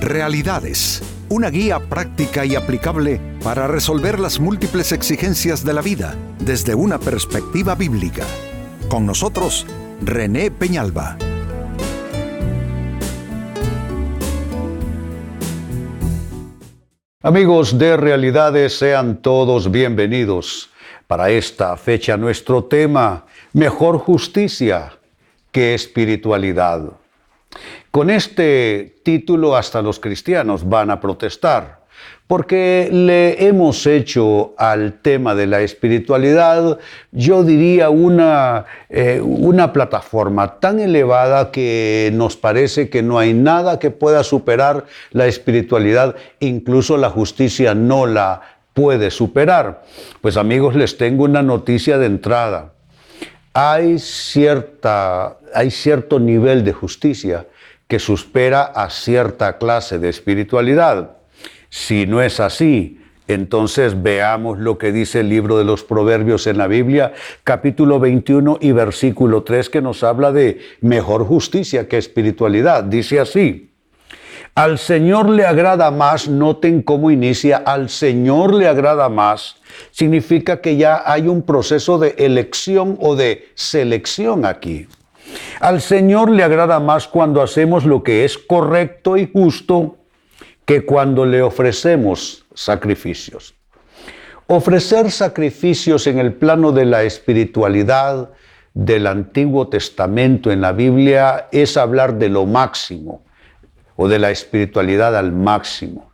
Realidades, una guía práctica y aplicable para resolver las múltiples exigencias de la vida desde una perspectiva bíblica. Con nosotros, René Peñalba. Amigos de Realidades, sean todos bienvenidos. Para esta fecha nuestro tema, mejor justicia que espiritualidad. Con este título hasta los cristianos van a protestar, porque le hemos hecho al tema de la espiritualidad, yo diría una plataforma tan elevada que nos parece que no hay nada que pueda superar la espiritualidad, incluso la justicia no la puede superar. Pues amigos, les tengo una noticia de entrada. Hay cierto nivel de justicia que supera a cierta clase de espiritualidad. Si no es así, entonces veamos lo que dice el libro de los Proverbios en la Biblia, capítulo 21 y versículo 3, que nos habla de mejor justicia que espiritualidad. Dice así: al Señor le agrada más, noten cómo inicia, al Señor le agrada más, significa que ya hay un proceso de elección o de selección aquí. Al Señor le agrada más cuando hacemos lo que es correcto y justo que cuando le ofrecemos sacrificios. Ofrecer sacrificios en el plano de la espiritualidad del Antiguo Testamento en la Biblia es hablar de lo máximo o de la espiritualidad al máximo.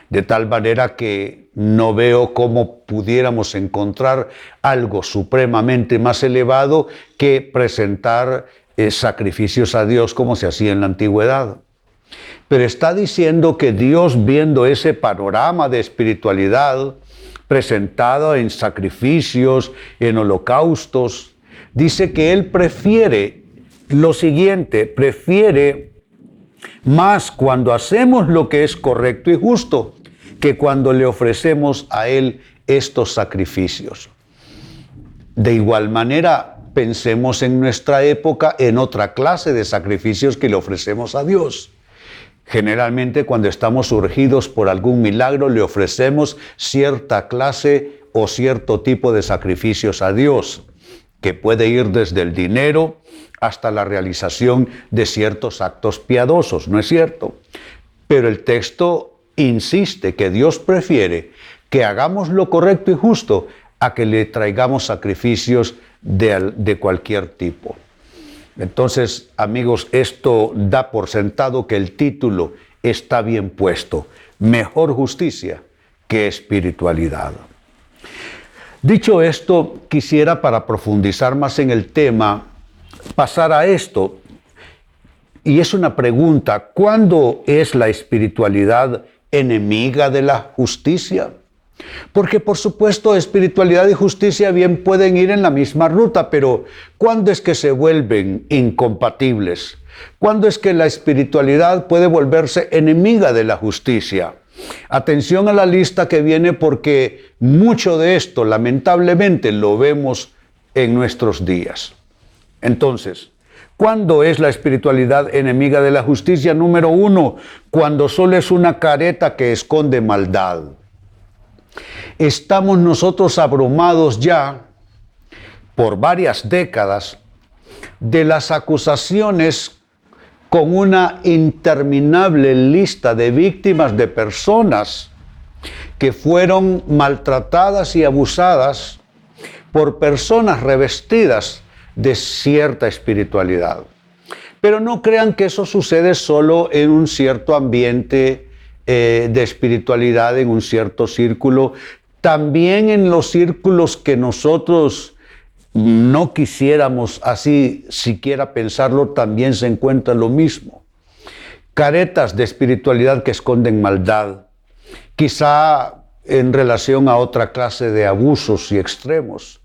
De tal manera que no veo cómo pudiéramos encontrar algo supremamente más elevado que presentar sacrificios a Dios como se hacía en la antigüedad. Pero está diciendo que Dios, viendo ese panorama de espiritualidad presentado en sacrificios, en holocaustos, dice que Él prefiere lo siguiente, prefiere más cuando hacemos lo que es correcto y justo que cuando le ofrecemos a Él estos sacrificios. De igual manera, pensemos en nuestra época en otra clase de sacrificios que le ofrecemos a Dios. Generalmente, cuando estamos urgidos por algún milagro, le ofrecemos cierta clase o cierto tipo de sacrificios a Dios, que puede ir desde el dinero hasta la realización de ciertos actos piadosos, ¿no es cierto? Pero el texto insiste que Dios prefiere que hagamos lo correcto y justo a que le traigamos sacrificios de cualquier tipo. Entonces, amigos, esto da por sentado que el título está bien puesto: mejor justicia que espiritualidad. Dicho esto, quisiera, para profundizar más en el tema, pasar a esto. Y es una pregunta: ¿cuándo es la espiritualidad enemiga de la justicia? Porque por supuesto espiritualidad y justicia bien pueden ir en la misma ruta, pero ¿cuándo es que se vuelven incompatibles? ¿Cuándo es que la espiritualidad puede volverse enemiga de la justicia? Atención a la lista que viene, porque mucho de esto lamentablemente lo vemos en nuestros días. Entonces, ¿cuándo es la espiritualidad enemiga de la justicia? Número 1, cuando solo es una careta que esconde maldad. Estamos nosotros abrumados ya por varias décadas de las acusaciones con una interminable lista de víctimas de personas que fueron maltratadas y abusadas por personas revestidas de cierta espiritualidad. Pero no crean que eso sucede solo en un cierto ambiente de espiritualidad, en un cierto círculo. También en los círculos que nosotros no quisiéramos así siquiera pensarlo, también se encuentra lo mismo. Caretas de espiritualidad que esconden maldad, quizá en relación a otra clase de abusos y extremos.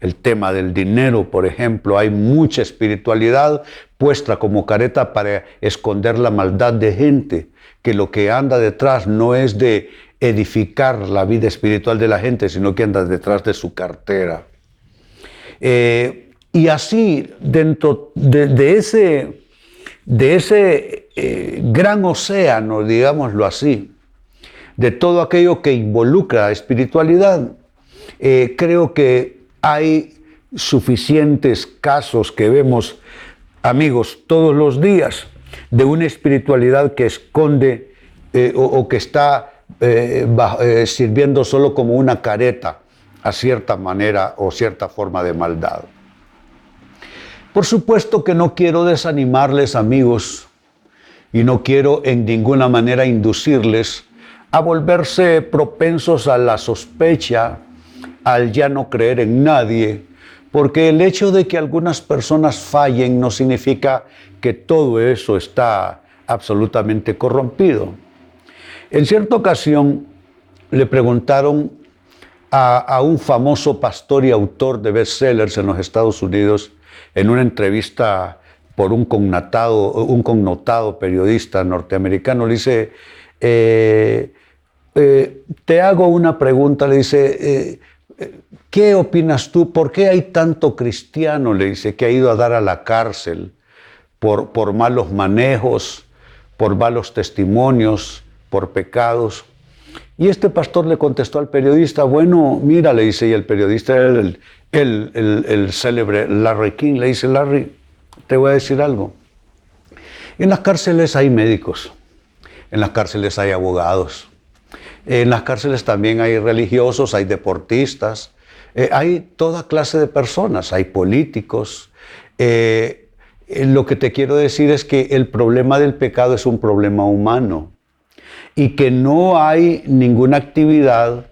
El tema del dinero, por ejemplo, hay mucha espiritualidad puesta como careta para esconder la maldad de gente, que lo que anda detrás no es de edificar la vida espiritual de la gente, sino que anda detrás de su cartera. Y así, dentro de ese de ese gran océano, digámoslo así, de todo aquello que involucra espiritualidad, creo que hay suficientes casos que vemos, amigos, todos los días, de una espiritualidad que esconde o que está sirviendo solo como una careta a cierta manera o cierta forma de maldad. Por supuesto que no quiero desanimarles, amigos, y no quiero en ninguna manera inducirles a volverse propensos a la sospecha, al ya no creer en nadie, porque el hecho de que algunas personas fallen no significa que todo eso está absolutamente corrompido. En cierta ocasión le preguntaron a un famoso pastor y autor de bestsellers en los Estados Unidos, en una entrevista por un connotado periodista norteamericano, le dice, te hago una pregunta, le dice, ¿qué opinas tú? ¿Por qué hay tanto cristiano, le dice, que ha ido a dar a la cárcel por malos manejos, por malos testimonios, por pecados? Y este pastor le contestó al periodista, bueno, mira, le dice, y el periodista era el célebre Larry King, le dice, Larry, te voy a decir algo. En las cárceles hay médicos, en las cárceles hay abogados, en las cárceles también hay religiosos, hay deportistas, hay toda clase de personas, hay políticos. Lo que te quiero decir es que el problema del pecado es un problema humano y que no hay ninguna actividad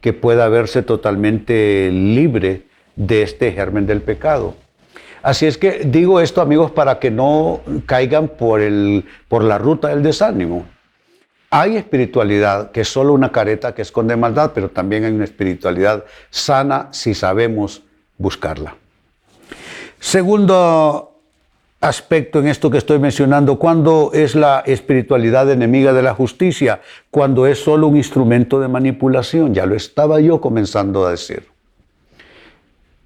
que pueda verse totalmente libre de este germen del pecado. Así es que digo esto, amigos, para que no caigan por la ruta del desánimo. Hay espiritualidad que es solo una careta que esconde maldad, pero también hay una espiritualidad sana si sabemos buscarla. Segundo aspecto en esto que estoy mencionando, ¿cuándo es la espiritualidad enemiga de la justicia? Cuando es solo un instrumento de manipulación. Ya lo estaba yo comenzando a decir.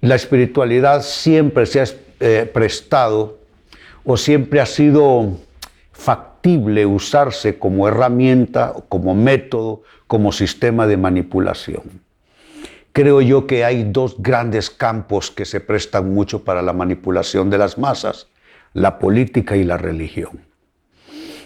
La espiritualidad siempre se ha prestado o siempre ha sido factible usarse como herramienta, como método, como sistema de manipulación. Creo yo que hay dos grandes campos que se prestan mucho para la manipulación de las masas: la política y la religión.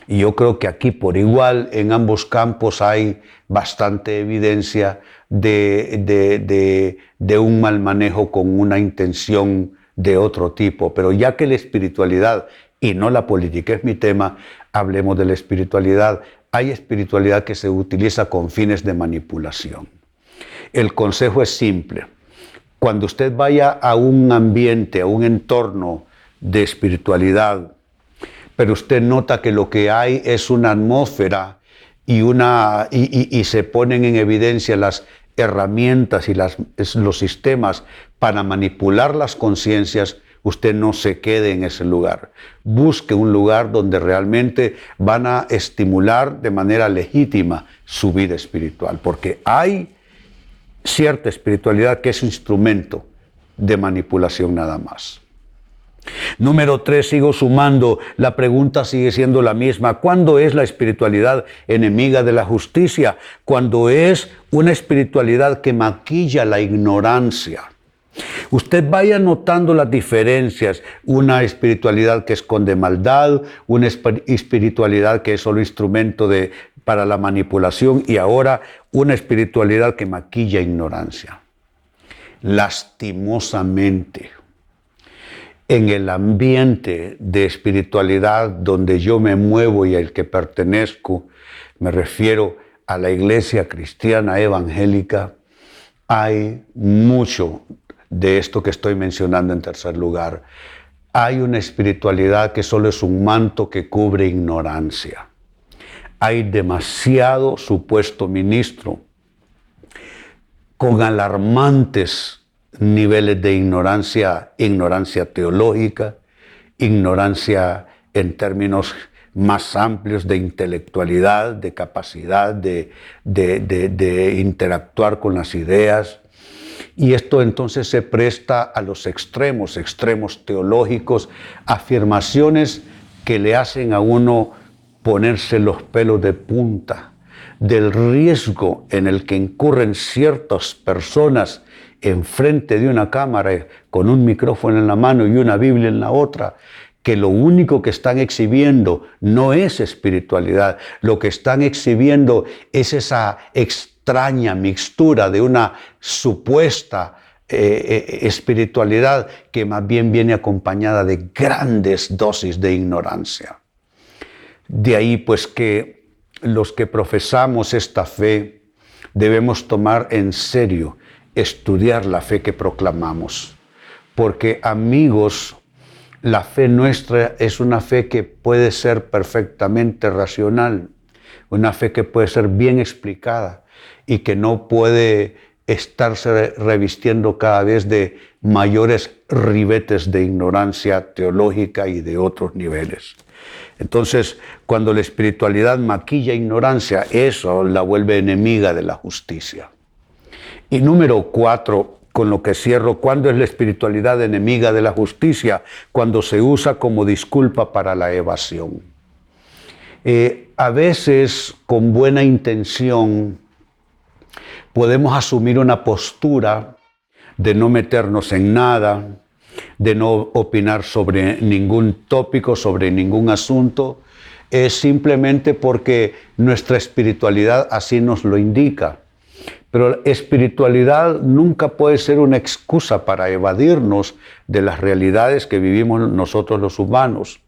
Y yo creo que aquí por igual en ambos campos hay bastante evidencia de un mal manejo con una intención de otro tipo. Pero ya que la espiritualidad y no la política es mi tema, hablemos de la espiritualidad. Hay espiritualidad que se utiliza con fines de manipulación. El consejo es simple. Cuando usted vaya a un ambiente, a un entorno de espiritualidad, pero usted nota que lo que hay es una atmósfera y se ponen en evidencia las herramientas y los sistemas para manipular las conciencias, usted no se quede en ese lugar. Busque un lugar donde realmente van a estimular de manera legítima su vida espiritual, porque hay cierta espiritualidad que es instrumento de manipulación nada más. Número 3, sigo sumando, la pregunta sigue siendo la misma. ¿Cuándo es la espiritualidad enemiga de la justicia? Cuando es una espiritualidad que maquilla la ignorancia. Usted vaya notando las diferencias, una espiritualidad que esconde maldad, una espiritualidad que es solo instrumento para la manipulación y ahora una espiritualidad que maquilla ignorancia. Lastimosamente, en el ambiente de espiritualidad donde yo me muevo y al que pertenezco, me refiero a la iglesia cristiana evangélica, hay mucho de esto que estoy mencionando en tercer lugar. Hay una espiritualidad que solo es un manto que cubre ignorancia. Hay demasiado supuesto ministro con alarmantes niveles de ignorancia teológica, ignorancia en términos más amplios de intelectualidad, de capacidad de interactuar con las ideas. Y esto entonces se presta a los extremos teológicos, afirmaciones que le hacen a uno ponerse los pelos de punta, del riesgo en el que incurren ciertas personas enfrente de una cámara con un micrófono en la mano y una Biblia en la otra, que lo único que están exhibiendo no es espiritualidad, lo que están exhibiendo es esa extraña mixtura de una supuesta espiritualidad que más bien viene acompañada de grandes dosis de ignorancia. De ahí pues que los que profesamos esta fe debemos tomar en serio, estudiar la fe que proclamamos. Porque, amigos, la fe nuestra es una fe que puede ser perfectamente racional, una fe que puede ser bien explicada y que no puede estarse revistiendo cada vez de mayores ribetes de ignorancia teológica y de otros niveles. Entonces, cuando la espiritualidad maquilla ignorancia, eso la vuelve enemiga de la justicia. Y número 4, con lo que cierro, ¿cuándo es la espiritualidad enemiga de la justicia? Cuando se usa como disculpa para la evasión. A veces, con buena intención, podemos asumir una postura de no meternos en nada, de no opinar sobre ningún tópico, sobre ningún asunto, simplemente porque nuestra espiritualidad así nos lo indica. Pero la espiritualidad nunca puede ser una excusa para evadirnos de las realidades que vivimos nosotros los humanos.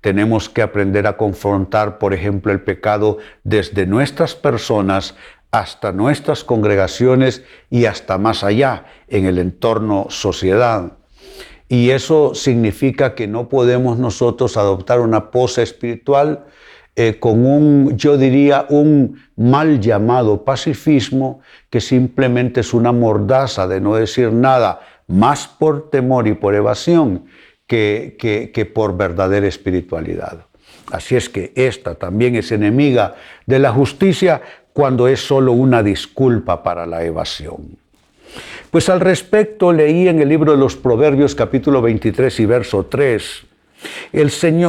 Tenemos que aprender a confrontar, por ejemplo, el pecado desde nuestras personas hasta nuestras congregaciones y hasta más allá, en el entorno sociedad. Y eso significa que no podemos nosotros adoptar una pose espiritual con yo diría, un mal llamado pacifismo que simplemente es una mordaza de no decir nada, más por temor y por evasión que por verdadera espiritualidad. Así es que esta también es enemiga de la justicia cuando es solo una disculpa para la evasión. Pues al respecto leí en el libro de los Proverbios capítulo 23 y verso 3,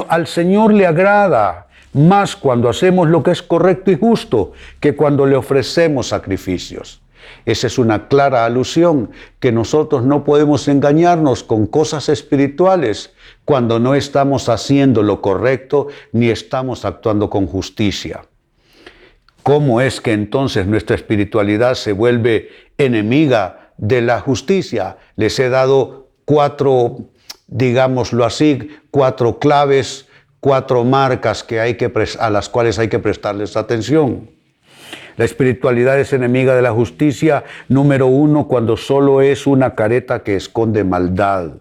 al Señor le agrada más cuando hacemos lo que es correcto y justo que cuando le ofrecemos sacrificios. Esa es una clara alusión que nosotros no podemos engañarnos con cosas espirituales cuando no estamos haciendo lo correcto ni estamos actuando con justicia. ¿Cómo es que entonces nuestra espiritualidad se vuelve enemiga de la justicia? Les he dado 4, digámoslo así, 4 claves, 4 marcas a las cuales hay que prestarles atención. La espiritualidad es enemiga de la justicia, número 1, cuando solo es una careta que esconde maldad.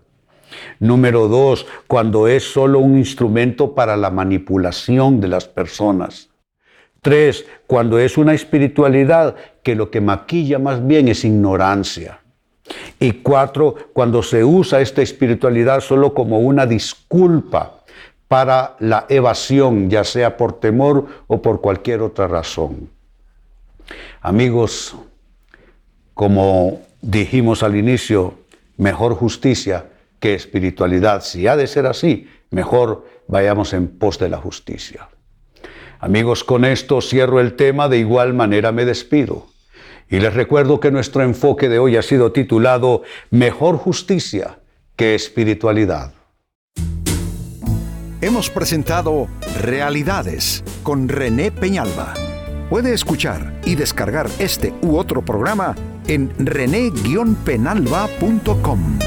Número 2, cuando es solo un instrumento para la manipulación de las personas. 3, cuando es una espiritualidad que lo que maquilla más bien es ignorancia. Y 4, cuando se usa esta espiritualidad solo como una disculpa para la evasión, ya sea por temor o por cualquier otra razón. Amigos, como dijimos al inicio, mejor justicia que espiritualidad. Si ha de ser así, mejor vayamos en pos de la justicia. Amigos, con esto cierro el tema, de igual manera me despido. Y les recuerdo que nuestro enfoque de hoy ha sido titulado Mejor justicia que espiritualidad. Hemos presentado Realidades con René Peñalba. Puede escuchar y descargar este u otro programa en rene-penalba.com.